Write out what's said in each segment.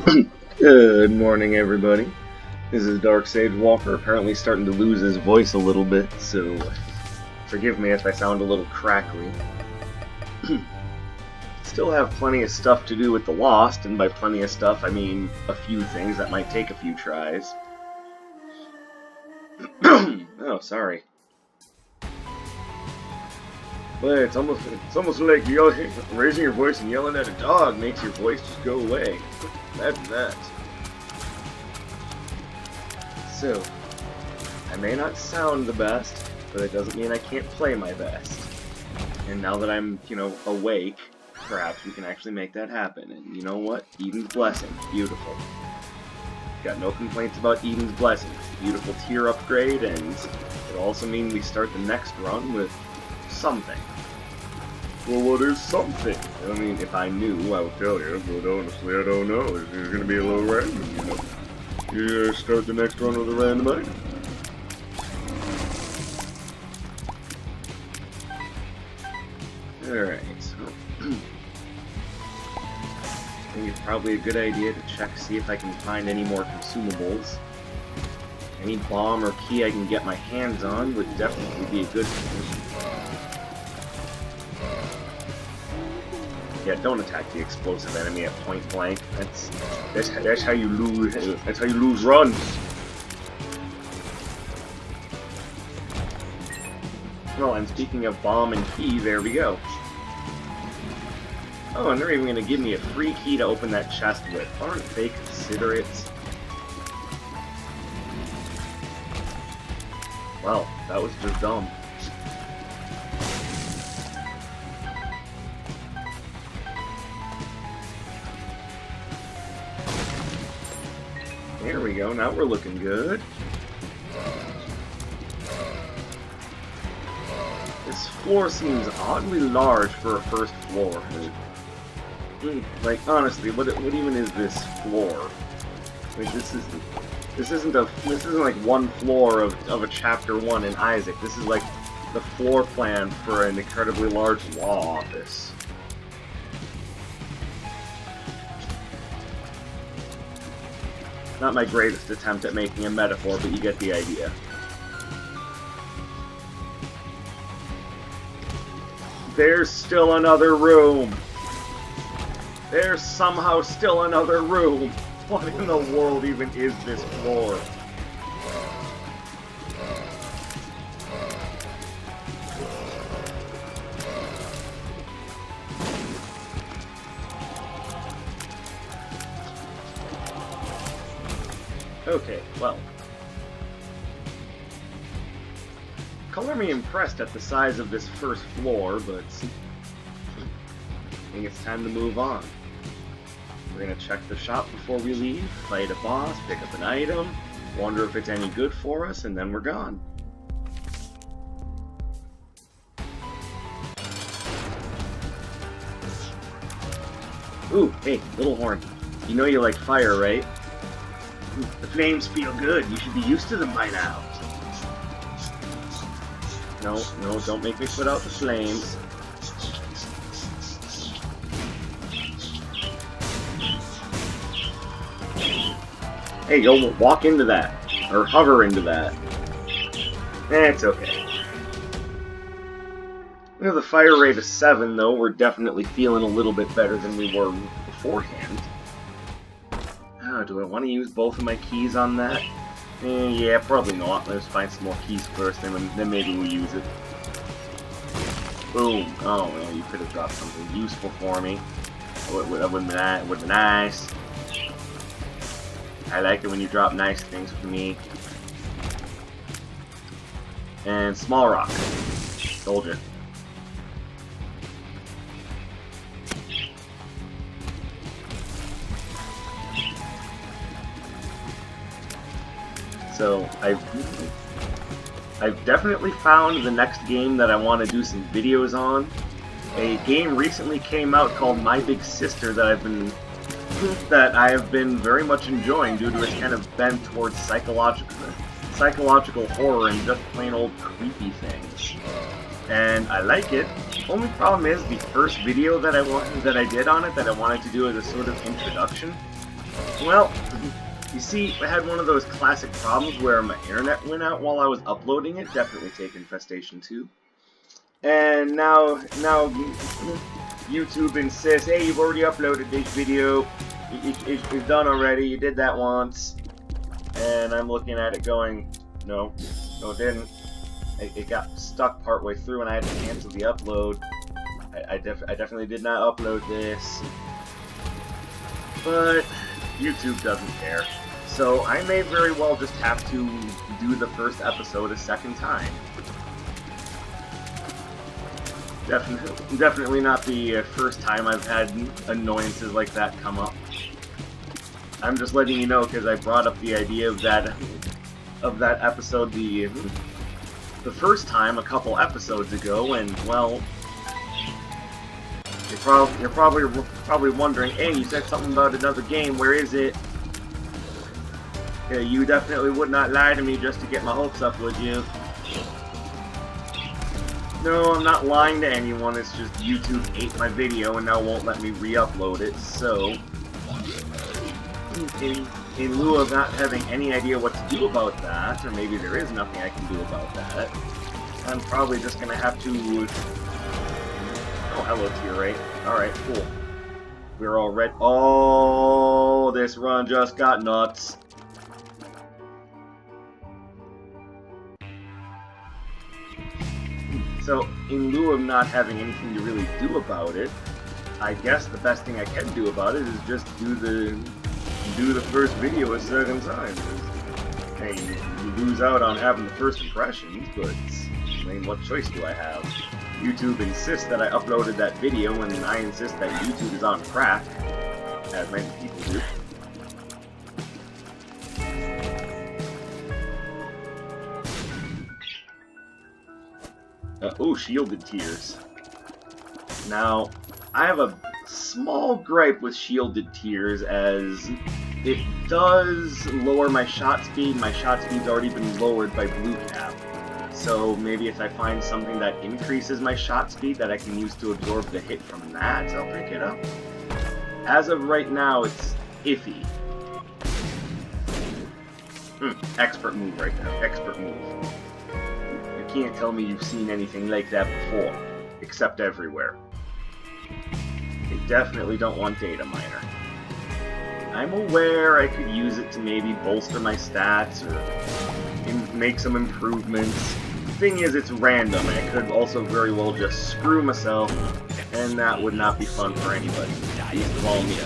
Good morning, everybody. This is Dark Sage Walker, apparently starting to lose his voice a little bit, so forgive me if I sound a little crackly. Still have plenty of stuff to do with the Lost, and by plenty of stuff, I mean a few things that might take a few tries. Oh, sorry. But it's almost like raising your voice and yelling at a dog makes your voice just go away. Imagine that. So, I may not sound the best, but it doesn't mean I can't play my best. And now that I'm, awake, perhaps we can actually make that happen. And you know what? Eden's Blessing. Beautiful. Got no complaints about Eden's Blessing. It's a beautiful tier upgrade, and it'll also mean we start the next run with something. Well, what is something? I mean, if I knew, I would tell you, but honestly, I don't know. It's going to be a little random, You start the next run with a random item. Alright, so I think it's probably a good idea to check, see if I can find any more consumables. Any bomb or key I can get my hands on would definitely be a good thing. Yeah, don't attack the explosive enemy at point blank. That's how you lose. That's how you lose runs. Well, and speaking of bomb and key, there we go. Oh, and they're even going to give me a free key to open that chest with. Aren't they considerate? Well, that was just dumb. There we go, now we're looking good. This floor seems oddly large for a first floor. Like, honestly, what even is this floor? Like, this isn't like one floor of a chapter 1 in Isaac. This is like the floor plan for an incredibly large law office. Not my greatest attempt at making a metaphor, but you get the idea. There's still another room! There's somehow still another room! What in the world even is this floor? Okay, well. Color me impressed at the size of this first floor, but I think it's time to move on. We're gonna check the shop before we leave, fight a boss, pick up an item, wonder if it's any good for us, and then we're gone. Ooh, hey, Little Horn. You know you like fire, right? The flames feel good. You should be used to them by now. No, don't make me put out the flames. Hey, go walk into that. Or hover into that. It's okay. The fire rate is 7, though. We're definitely feeling a little bit better than we were beforehand. Do I want to use both of my keys on that? Yeah, probably not. Let's find some more keys first, and then maybe we'll use it. Boom. Oh, well, you could have dropped something useful for me. That would have been nice. I like it when you drop nice things for me. And small rock. Told you. So I've definitely found the next game that I want to do some videos on. A game recently came out called My Big Sister that I have been very much enjoying due to its kind of bent towards psychological horror and just plain old creepy things. And I like it. Only problem is the first video that I did on it that I wanted to do as a sort of introduction Well, you see, I had one of those classic problems where my internet went out while I was uploading it. Definitely take Infestation 2. And now YouTube insists, hey, you've already uploaded this video. It's done already. You did that once. And I'm looking at it going, no, it didn't. It got stuck partway through and I had to cancel the upload. I definitely did not upload this. But YouTube doesn't care. So I may very well just have to do the first episode a second time. Definitely not the first time I've had annoyances like that come up. I'm just letting you know because I brought up the idea of that episode the first time a couple episodes ago, and well, you're probably wondering, hey, you said something about another game. Where is it? Yeah, you definitely would not lie to me just to get my hopes up, would you? No, I'm not lying to anyone, it's just YouTube ate my video and now won't let me re-upload it, so in lieu of not having any idea what to do about that, or maybe there is nothing I can do about that, I'm probably just gonna have to... Oh, hello to you, right? Alright, cool. We're all ready. Oh, this run just got nuts. So, in lieu of not having anything to really do about it, I guess the best thing I can do about it is just do the first video a second time. Hey, you lose out on having the first impressions, but I mean, what choice do I have? YouTube insists that I uploaded that video, and I insist that YouTube is on crack, as many people do. Oh, shielded tears. Now, I have a small gripe with shielded tears, as it does lower my shot speed. My shot speed's already been lowered by blue cap. So maybe if I find something that increases my shot speed that I can use to absorb the hit from that, I'll pick it up. As of right now, it's iffy. Expert move right there. Expert move. You can't tell me you've seen anything like that before, except everywhere. They definitely don't want data miner. I'm aware I could use it to maybe bolster my stats or make some improvements. The thing is, it's random, and I could also very well just screw myself, and that would not be fun for anybody. Least of all me.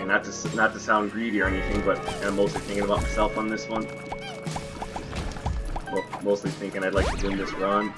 And not to sound greedy or anything, but I'm mostly thinking about myself on this one. Well, mostly thinking I'd like to win this run.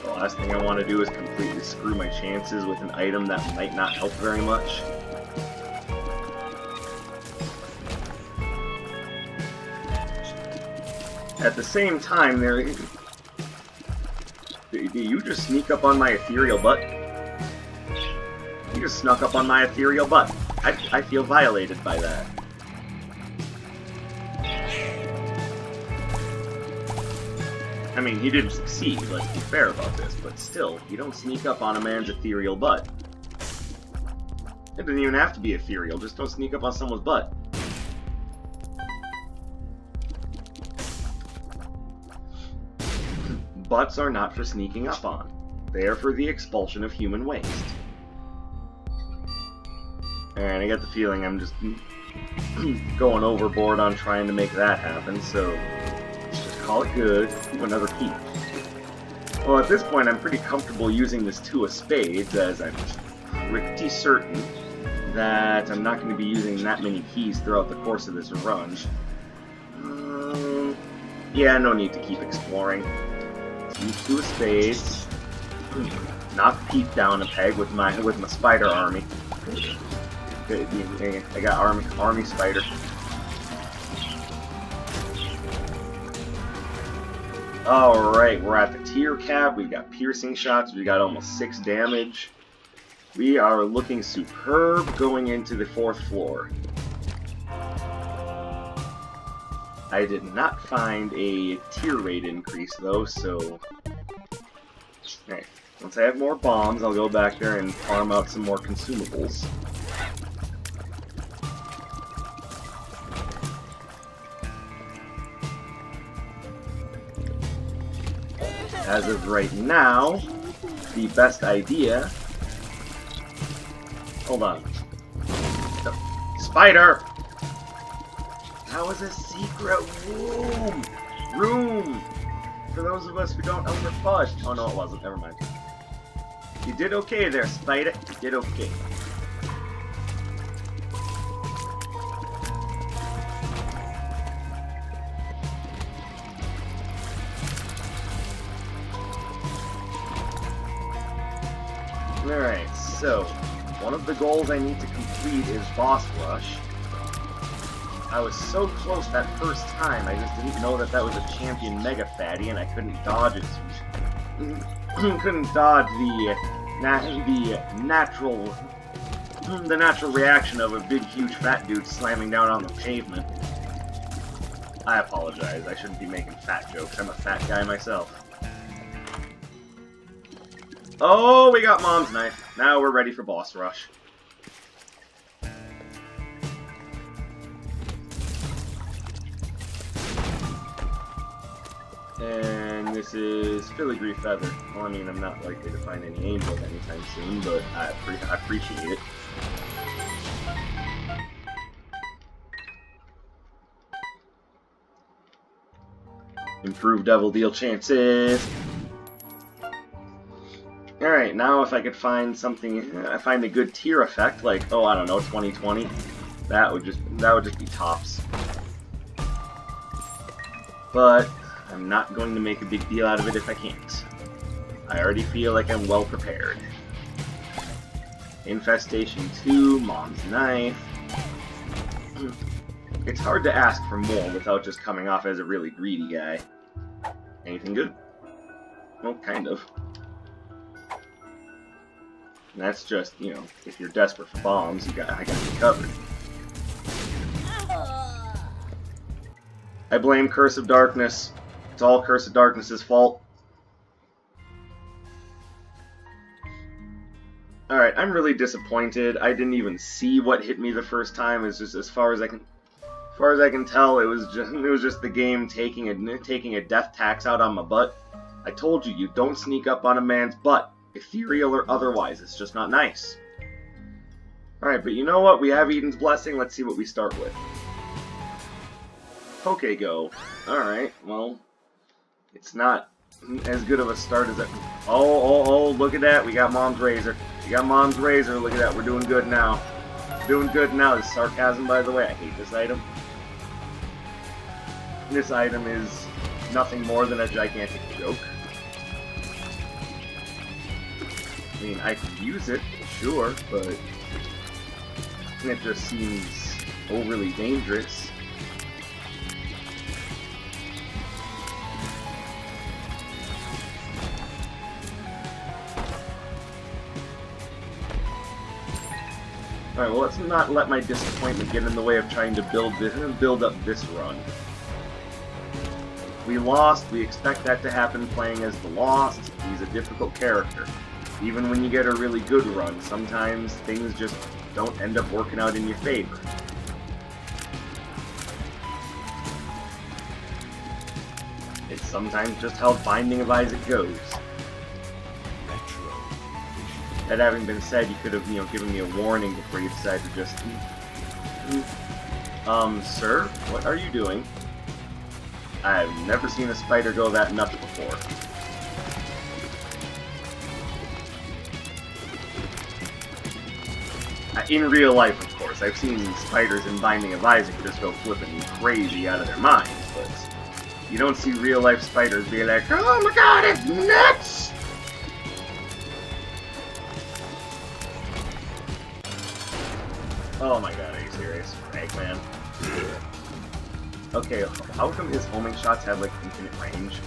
The last thing I want to do is completely screw my chances with an item that might not help very much. At the same time, did you just sneak up on my ethereal butt? You just snuck up on my ethereal butt. I feel violated by that. I mean, he didn't succeed, let's be fair about this, but still, you don't sneak up on a man's ethereal butt. It doesn't even have to be ethereal, just don't sneak up on someone's butt. Butts are not for sneaking up on. They are for the expulsion of human waste. And I get the feeling I'm just going overboard on trying to make that happen, so let's just call it good. Ooh, another key. Well, at this point, I'm pretty comfortable using this two of spades, as I'm pretty certain that I'm not going to be using that many keys throughout the course of this run. Yeah, no need to keep exploring. Use two of spades. Knock Pete down a peg with my spider army. I got army spider. Alright, we're at the tier cap. We've got piercing shots. We got almost 6 damage. We are looking superb going into the 4th floor. I did not find a tier rate increase though, so Alright, once I have more bombs, I'll go back there and farm out some more consumables. As of right now, the best idea... Hold on. The spider! That was a secret room! Room! For those of us who don't know, we're fudged. Oh no, it wasn't. Never mind. You did okay there, spider. You did okay. Alright, so one of the goals I need to complete is boss rush. I was so close that first time, I just didn't know that that was a champion mega fatty, and I couldn't dodge it. Couldn't dodge the natural reaction of a big, huge fat dude slamming down on the pavement. I apologize. I shouldn't be making fat jokes. I'm a fat guy myself. Oh, we got Mom's knife. Now we're ready for boss rush. And this is filigree feather. Well, I mean, I'm not likely to find any angels anytime soon, but I appreciate it. Improved devil deal chances. Alright, now if I could find something, I find a good tier effect, like, oh, I don't know, 2020, that would just be tops. But I'm not going to make a big deal out of it if I can't. I already feel like I'm well prepared. Infestation 2, Mom's knife. It's hard to ask for more without just coming off as a really greedy guy. Anything good? Well, kind of. And that's just, you know, if you're desperate for bombs, I got you covered. I blame Curse of Darkness. It's all Curse of Darkness's fault. Alright, I'm really disappointed. I didn't even see what hit me the first time. It's just as far as I can tell, it was just the game taking a death tax out on my butt. I told you, you don't sneak up on a man's butt. Ethereal or otherwise, it's just not nice. Alright, but you know what? We have Eden's Blessing, let's see what we start with. Poke-Go. Alright, well, it's not as good of a start as it... Oh, look at that, we got Mom's Razor. We got Mom's Razor, look at that, we're doing good now. Doing good now. This is sarcasm, by the way, I hate this item. This item is nothing more than a gigantic joke. I mean, I could use it, sure, but it just seems overly dangerous. Alright, well, let's not let my disappointment get in the way of trying to build up this run. We lost, we expect that to happen playing as the Lost. He's a difficult character. Even when you get a really good run, sometimes things just don't end up working out in your favor. It's sometimes just how Binding of Isaac goes. That having been said, you could have, you know, given me a warning before you decided to just... Sir, what are you doing? I've never seen a spider go that nuts before. In real life, of course. I've seen spiders in Binding of Isaac just go flipping crazy out of their minds, but you don't see real-life spiders be like, oh my god, it's nuts! Oh my god, are you serious? Eggman. Okay, how come his homing shots have, like, infinite range?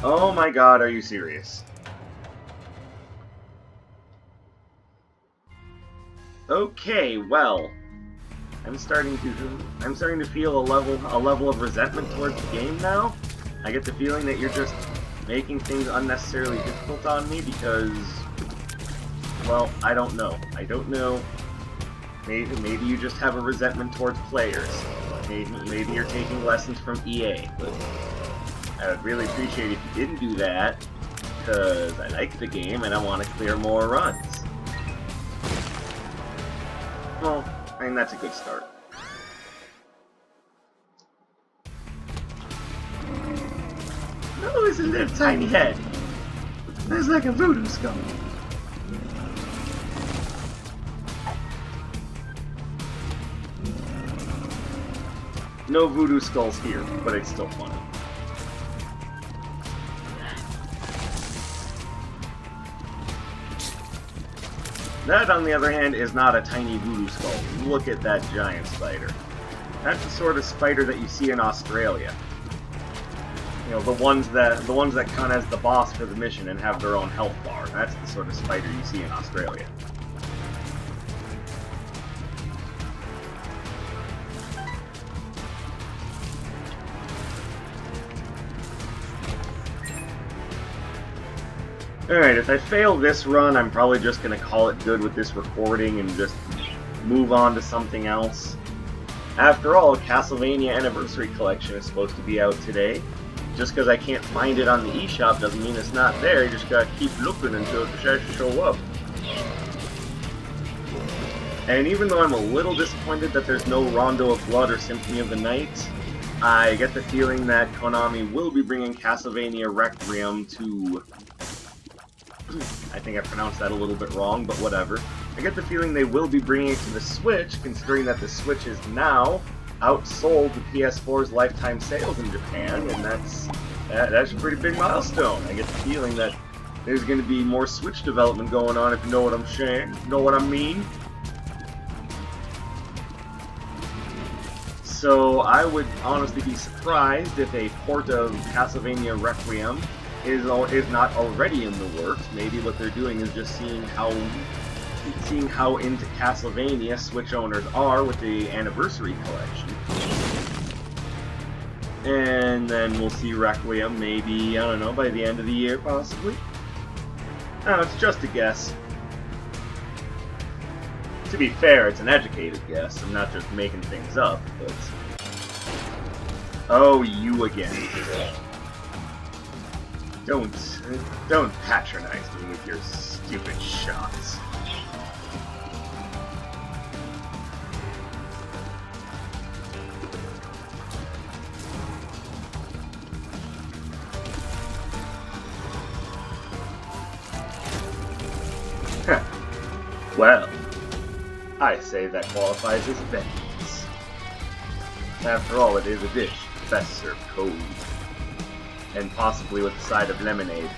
Oh my god, are you serious? Okay, well, I'm starting to feel a level of resentment towards the game now. I get the feeling that you're just making things unnecessarily difficult on me because, well, I don't know. I don't know. Maybe you just have a resentment towards players. Maybe you're taking lessons from EA. But I would really appreciate if you didn't do that, because I like the game and I want to clear more runs. Well, I mean, that's a good start. Oh, it's a little tiny head. That's like a voodoo skull. No voodoo skulls here, but it's still funny. That, on the other hand, is not a tiny voodoo skull. Look at that giant spider. That's the sort of spider that you see in Australia. You know, the ones that count as the boss for the mission and have their own health bar. That's the sort of spider you see in Australia. Alright, if I fail this run, I'm probably just going to call it good with this recording and just move on to something else. After all, Castlevania Anniversary Collection is supposed to be out today. Just because I can't find it on the eShop doesn't mean it's not there, you just gotta keep looking until it starts to show up. And even though I'm a little disappointed that there's no Rondo of Blood or Symphony of the Night, I get the feeling that Konami will be bringing Castlevania Requiem to... I think I pronounced that a little bit wrong, but whatever. I get the feeling they will be bringing it to the Switch, considering that the Switch is now outsold the PS4's lifetime sales in Japan, and that's a pretty big milestone. I get the feeling that there's going to be more Switch development going on, if you know what I'm saying. You know what I mean? So I would honestly be surprised if a port of Castlevania Requiem is not already in the works. Maybe what they're doing is just seeing how into Castlevania Switch owners are with the Anniversary Collection. And then we'll see Requiem maybe, I don't know, by the end of the year, possibly? No, it's just a guess. To be fair, it's an educated guess. I'm not just making things up, but... Oh, you again. Don't patronize me with your stupid shots. Well, I say that qualifies as vengeance. After all, it is a dish best served cold. And possibly with a side of lemonade.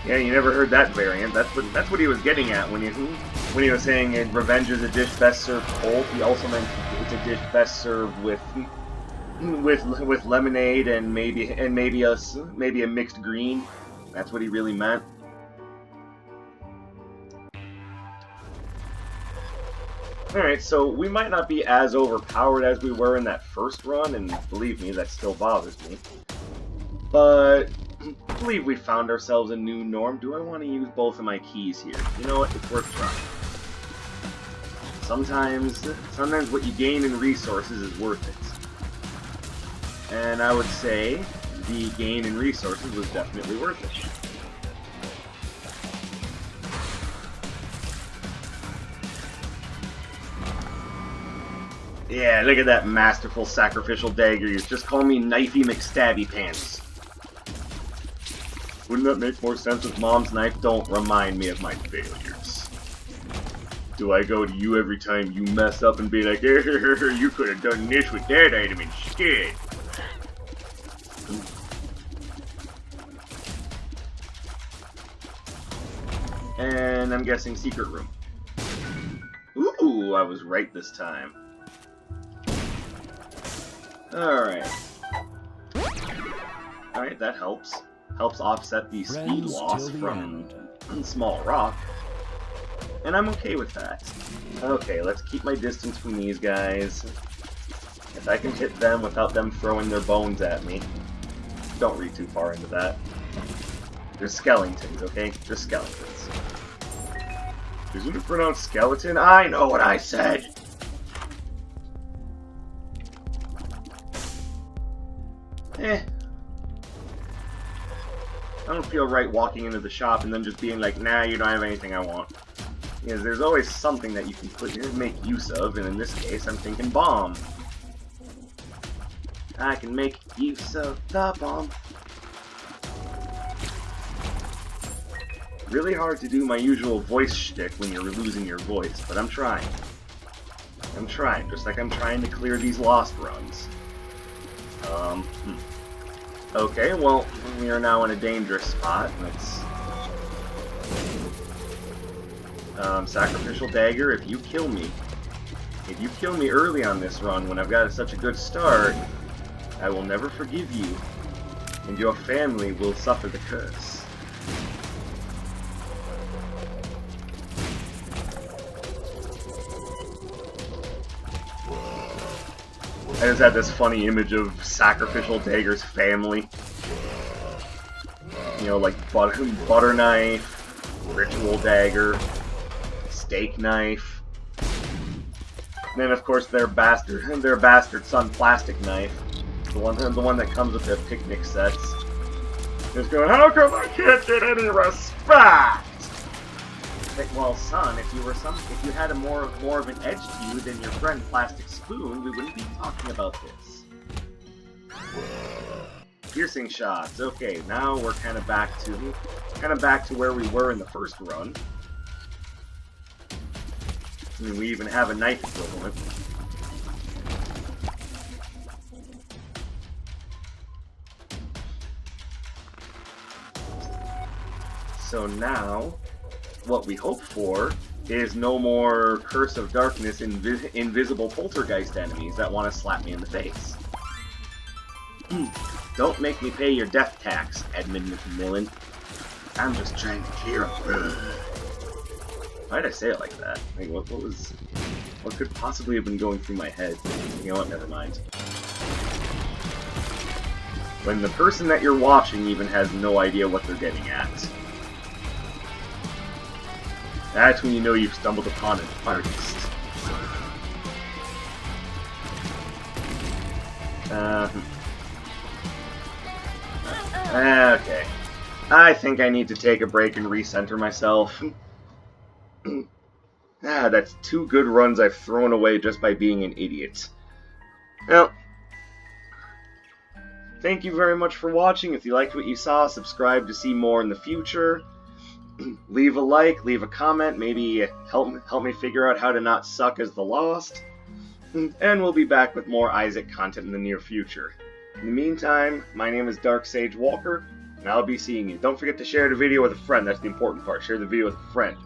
Yeah, you never heard that variant. That's what he was getting at when he was saying revenge is a dish best served cold. He also meant it's a dish best served with lemonade and maybe a mixed green. That's what he really meant. Alright, so we might not be as overpowered as we were in that first run, and believe me, that still bothers me. But I believe we found ourselves a new norm. Do I want to use both of my keys here? You know what? It's worth trying. Sometimes what you gain in resources is worth it. And I would say the gain in resources was definitely worth it. Yeah, look at that masterful sacrificial dagger use. Just call me Knifey McStabby Pants. Wouldn't that make more sense if Mom's knife? Don't remind me of my failures. Do I go to you every time you mess up and be like, you could have done this with that item instead? And I'm guessing secret room. Ooh, I was right this time. Alright. Alright, that helps. Helps offset the speed loss from Small Rock. And I'm okay with that. Okay, let's keep my distance from these guys. If I can hit them without them throwing their bones at me. Don't read too far into that. They're skeletons, okay? They're skeletons. Isn't it pronounced skeleton? I know what I said! I don't feel right walking into the shop and then just being like, nah, you don't have anything I want. Because there's always something that you can make use of, and in this case, I'm thinking bomb. I can make use of the bomb. Really hard to do my usual voice shtick when you're losing your voice, but I'm trying. I'm trying, just like I'm trying to clear these lost runs. Okay, well, we are now in a dangerous spot. Let's... Sacrificial Dagger, if you kill me early on this run when I've got such a good start, I will never forgive you, and your family will suffer the curse. I just had this funny image of Sacrificial Dagger's family. You know, like butter knife, ritual dagger, steak knife. And then of course their bastard son plastic knife. The one that comes with their picnic sets. Just going, how come I can't get any respect? Like, well, son, if you had more of an edge to you than your friend Plastic Spoon, we wouldn't be talking about this. Piercing shots. Okay, now we're kind of back to where we were in the first run. I mean, we even have a knife equivalent. So now, what we hope for is no more Curse of Darkness invisible poltergeist enemies that want to slap me in the face. Don't make me pay your death tax, Edmund McMillan. I'm just trying to clear up. Why'd I say it like that? Like, what could possibly have been going through my head? You know what? Never mind. When the person that you're watching even has no idea what they're getting at. That's when you know you've stumbled upon an artist. Okay. I think I need to take a break and recenter myself. That's 2 good runs I've thrown away just by being an idiot. Well, thank you very much for watching. If you liked what you saw, subscribe to see more in the future. Leave a like, leave a comment, maybe help me figure out how to not suck as the Lost. And we'll be back with more Isaac content in the near future. In the meantime, my name is Dark Sage Walker, and I'll be seeing you. Don't forget to share the video with a friend, that's the important part. Share the video with a friend.